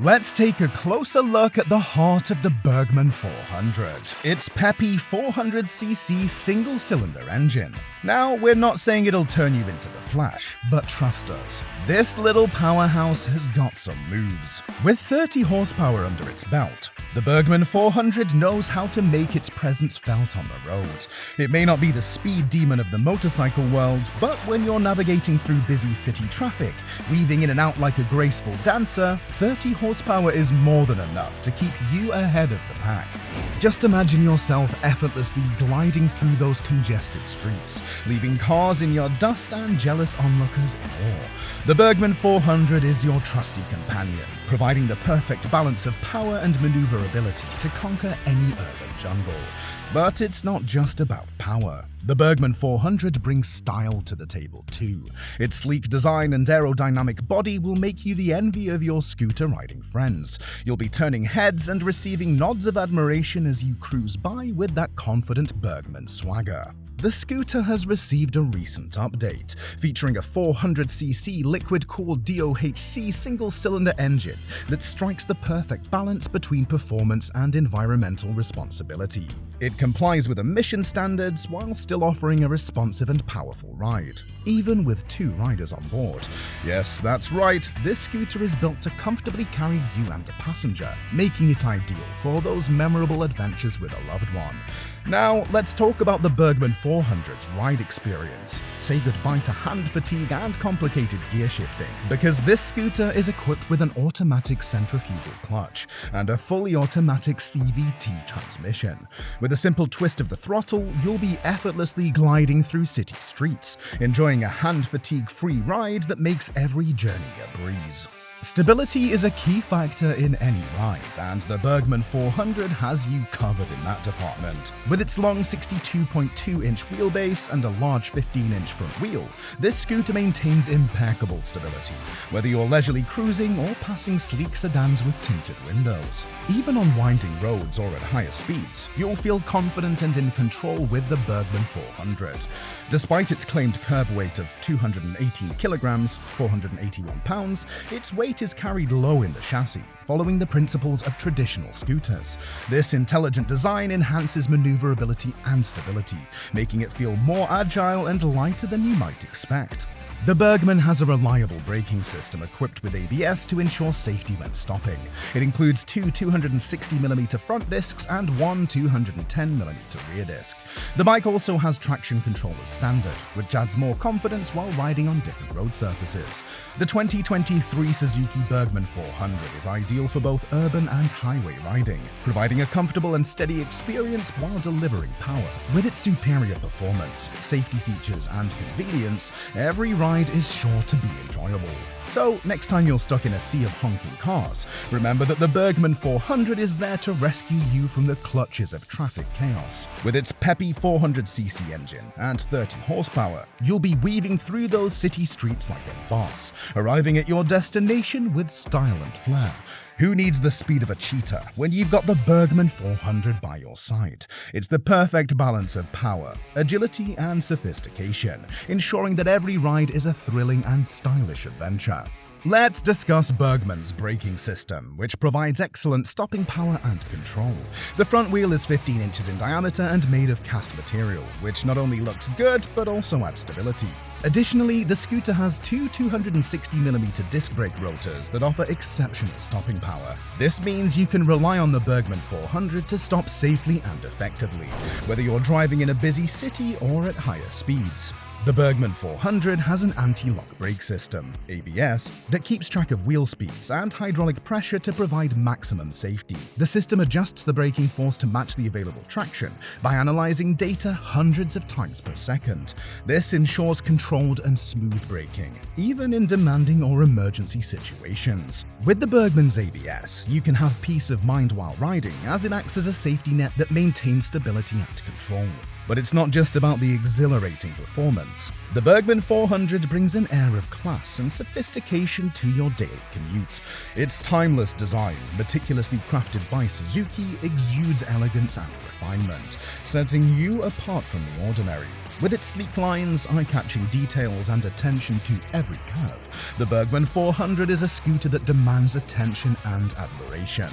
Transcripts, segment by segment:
Let's take a closer look at the heart of the Burgman 400. Its peppy 400cc single-cylinder engine. Now, we're not saying it'll turn you into the Flash, but trust us, this little powerhouse has got some moves. With 30 horsepower under its belt, the Burgman 400 knows how to make its presence felt on the road. It may not be the speed demon of the motorcycle world, but when you're navigating through busy city traffic, weaving in and out like a graceful dancer, 30 horsepower is more than enough to keep you ahead of the pack. Just imagine yourself effortlessly gliding through those congested streets, leaving cars in your dust and jealous onlookers in awe. The Burgman 400 is your trusty companion, providing the perfect balance of power and maneuverability to conquer any urban jungle. But it's not just about power. The Burgman 400 brings style to the table too. Its sleek design and aerodynamic body will make you the envy of your scooter riding friends. You'll be turning heads and receiving nods of admiration as you cruise by with that confident Burgman swagger. The scooter has received a recent update, featuring a 400cc liquid-cooled DOHC single-cylinder engine that strikes the perfect balance between performance and environmental responsibility. It complies with emission standards while still offering a responsive and powerful ride, even with 2 riders on board. Yes, that's right, this scooter is built to comfortably carry you and a passenger, making it ideal for those memorable adventures with a loved one. Now, let's talk about the Burgman 400's ride experience. Say goodbye to hand fatigue and complicated gear shifting, because this scooter is equipped with an automatic centrifugal clutch and a fully automatic CVT transmission. With a simple twist of the throttle, you'll be effortlessly gliding through city streets, enjoying a hand fatigue-free ride that makes every journey a breeze. Stability is a key factor in any ride, and the Burgman 400 has you covered in that department. With its long 62.2-inch wheelbase and a large 15-inch front wheel, this scooter maintains impeccable stability, whether you're leisurely cruising or passing sleek sedans with tinted windows. Even on winding roads or at higher speeds, you'll feel confident and in control with the Burgman 400. Despite its claimed curb weight of 218 kilograms, 481 pounds, its weight is carried low in the chassis, following the principles of traditional scooters. This intelligent design enhances maneuverability and stability, making it feel more agile and lighter than you might expect. The Burgman has a reliable braking system equipped with ABS to ensure safety when stopping. It includes 2 260mm front discs and 1 210mm rear disc. The bike also has traction control as standard, which adds more confidence while riding on different road surfaces. The 2023 Suzuki Burgman 400 is ideal for both urban and highway riding, providing a comfortable and steady experience while delivering power. With its superior performance, safety features, and convenience, every ride is sure to be enjoyable. So, next time you're stuck in a sea of honking cars, remember that the Burgman 400 is there to rescue you from the clutches of traffic chaos. With its peppy 400cc engine and 30 horsepower, you'll be weaving through those city streets like a boss, arriving at your destination with style and flair. Who needs the speed of a cheetah when you've got the Burgman 400 by your side? It's the perfect balance of power, agility, and sophistication, ensuring that every ride is a thrilling and stylish adventure. Let's discuss Burgman's braking system, which provides excellent stopping power and control. The front wheel is 15 inches in diameter and made of cast material, which not only looks good, but also adds stability. Additionally, the scooter has 2 260mm disc brake rotors that offer exceptional stopping power. This means you can rely on the Burgman 400 to stop safely and effectively, whether you're driving in a busy city or at higher speeds. The Burgman 400 has an anti-lock brake system, ABS, that keeps track of wheel speeds and hydraulic pressure to provide maximum safety. The system adjusts the braking force to match the available traction by analyzing data hundreds of times per second. This ensures controlled and smooth braking, even in demanding or emergency situations. With the Burgman's ABS, you can have peace of mind while riding, as it acts as a safety net that maintains stability and control. But it's not just about the exhilarating performance. The Burgman 400 brings an air of class and sophistication to your daily commute. Its timeless design, meticulously crafted by Suzuki, exudes elegance and refinement, setting you apart from the ordinary. With its sleek lines, eye-catching details, and attention to every curve, the Burgman 400 is a scooter that demands attention and admiration.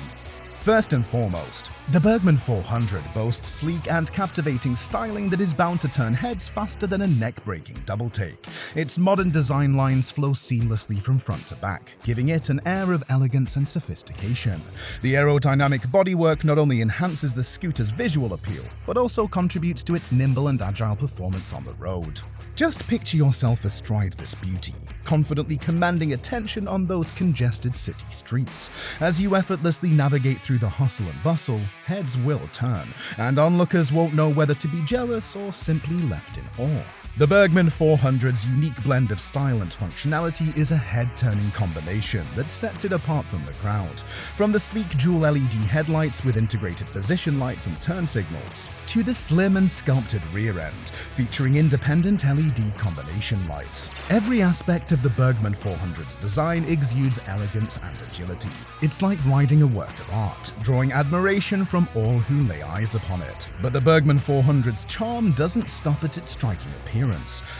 First and foremost, the Burgman 400 boasts sleek and captivating styling that is bound to turn heads faster than a neck-breaking double-take. Its modern design lines flow seamlessly from front to back, giving it an air of elegance and sophistication. The aerodynamic bodywork not only enhances the scooter's visual appeal, but also contributes to its nimble and agile performance on the road. Just picture yourself astride this beauty, confidently commanding attention on those congested city streets. As you effortlessly navigate through the hustle and bustle, heads will turn, and onlookers won't know whether to be jealous or simply left in awe. The Burgman 400's unique blend of style and functionality is a head-turning combination that sets it apart from the crowd. From the sleek dual LED headlights with integrated position lights and turn signals, to the slim and sculpted rear end, featuring independent LED combination lights. Every aspect of the Burgman 400's design exudes elegance and agility. It's like riding a work of art, drawing admiration from all who lay eyes upon it. But the Burgman 400's charm doesn't stop at its striking appearance.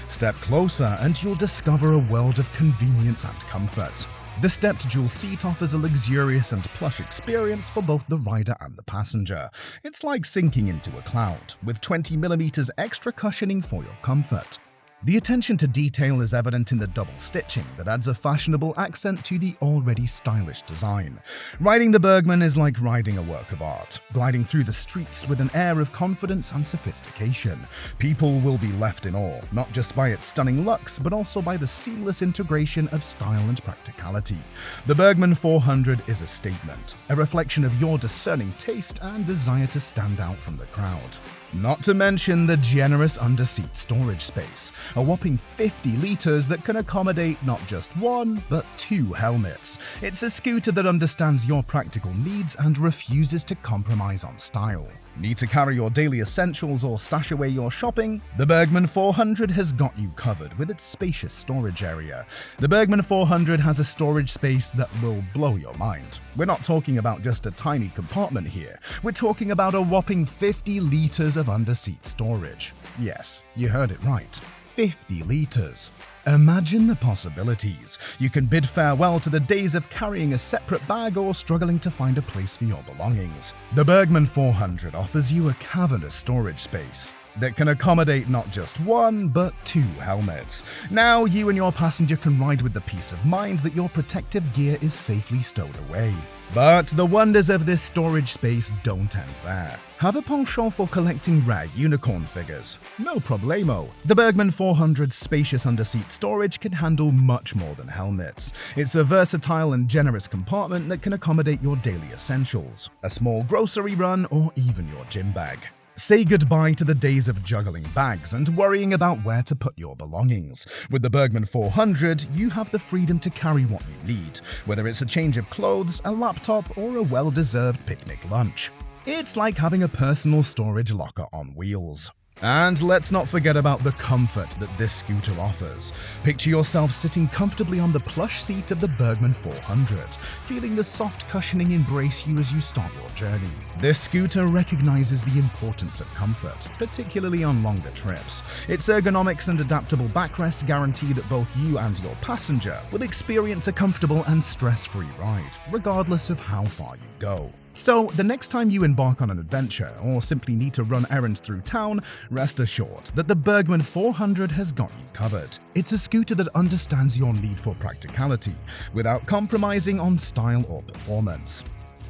Step closer and you'll discover a world of convenience and comfort. The stepped dual seat offers a luxurious and plush experience for both the rider and the passenger. It's like sinking into a cloud, with 20mm extra cushioning for your comfort. The attention to detail is evident in the double stitching that adds a fashionable accent to the already stylish design. Riding the Burgman is like riding a work of art, gliding through the streets with an air of confidence and sophistication. People will be left in awe, not just by its stunning looks, but also by the seamless integration of style and practicality. The Burgman 400 is a statement, a reflection of your discerning taste and desire to stand out from the crowd. Not to mention the generous under-seat storage space, a whopping 50 liters that can accommodate not just one, but 2 helmets. It's a scooter that understands your practical needs and refuses to compromise on style. Need to carry your daily essentials or stash away your shopping? The Burgman 400 has got you covered with its spacious storage area. The Burgman 400 has a storage space that will blow your mind. We're not talking about just a tiny compartment here. We're talking about a whopping 50 liters of under-seat storage. Yes, you heard it right. 50 liters. Imagine the possibilities. You can bid farewell to the days of carrying a separate bag or struggling to find a place for your belongings. The Burgman 400 offers you a cavernous storage space that can accommodate not just one, but 2 helmets. Now you and your passenger can ride with the peace of mind that your protective gear is safely stowed away. But the wonders of this storage space don't end there. Have a penchant for collecting rare unicorn figures? No problemo. The Burgman 400's spacious under-seat storage can handle much more than helmets. It's a versatile and generous compartment that can accommodate your daily essentials, a small grocery run, or even your gym bag. Say goodbye to the days of juggling bags and worrying about where to put your belongings. With the Burgman 400, you have the freedom to carry what you need, whether it's a change of clothes, a laptop, or a well-deserved picnic lunch. It's like having a personal storage locker on wheels. And let's not forget about the comfort that this scooter offers. Picture yourself sitting comfortably on the plush seat of the Burgman 400, feeling the soft cushioning embrace you as you start your journey. This scooter recognizes the importance of comfort, particularly on longer trips. Its ergonomics and adaptable backrest guarantee that both you and your passenger will experience a comfortable and stress-free ride, regardless of how far you go. So, the next time you embark on an adventure or simply need to run errands through town, rest assured that the Burgman 400 has got you covered. It's a scooter that understands your need for practicality without compromising on style or performance.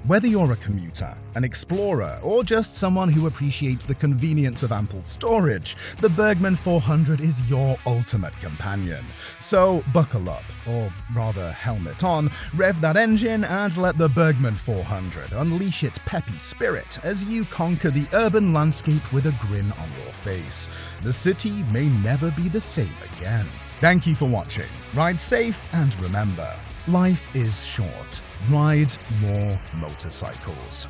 Whether you're a commuter, an explorer, or just someone who appreciates the convenience of ample storage, the Burgman 400 is your ultimate companion. So buckle up, or rather helmet on, rev that engine, and let the Burgman 400 unleash its peppy spirit as you conquer the urban landscape with a grin on your face. The city may never be the same again. Thank you for watching. Ride safe, and remember, life is short. Ride more motorcycles.